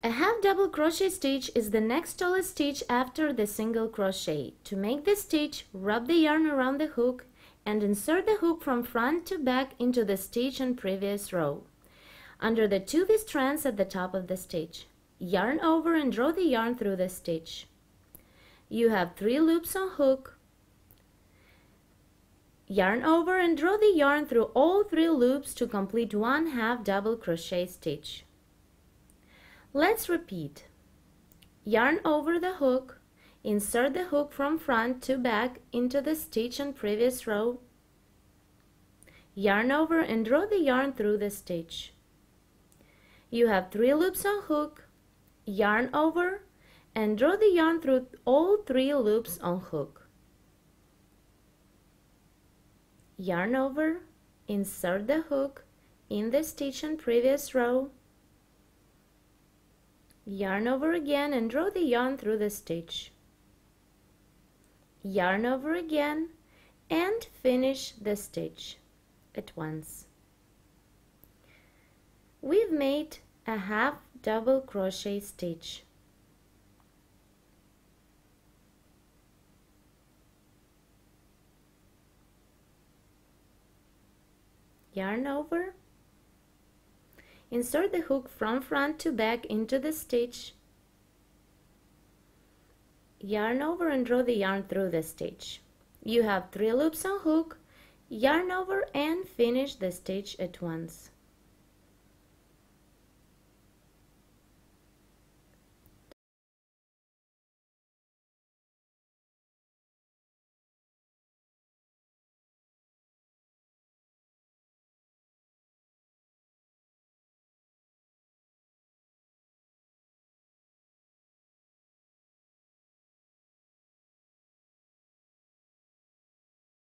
A half double crochet stitch is the next tallest stitch after the single crochet. To make this stitch, wrap the yarn around the hook and insert the hook from front to back into the stitch on previous row, under the 2V strands at the top of the stitch. Yarn over and draw the yarn through the stitch. You have 3 loops on hook. Yarn over and draw the yarn through all 3 loops to complete 1 half double crochet stitch. Let's repeat. Yarn over the hook, insert the hook from front to back into the stitch on previous row. Yarn over and draw the yarn through the stitch. You have 3 loops on hook. Yarn over and draw the yarn through all 3 loops on hook. Yarn over, insert the hook in the stitch on previous row. Yarn over again and draw the yarn through the stitch. Yarn over again and finish the stitch at once. We've made a half double crochet stitch. Yarn over. Insert the hook from front to back into the stitch. Yarn over and draw the yarn through the stitch. You have 3 loops on hook. Yarn over and finish the stitch at once.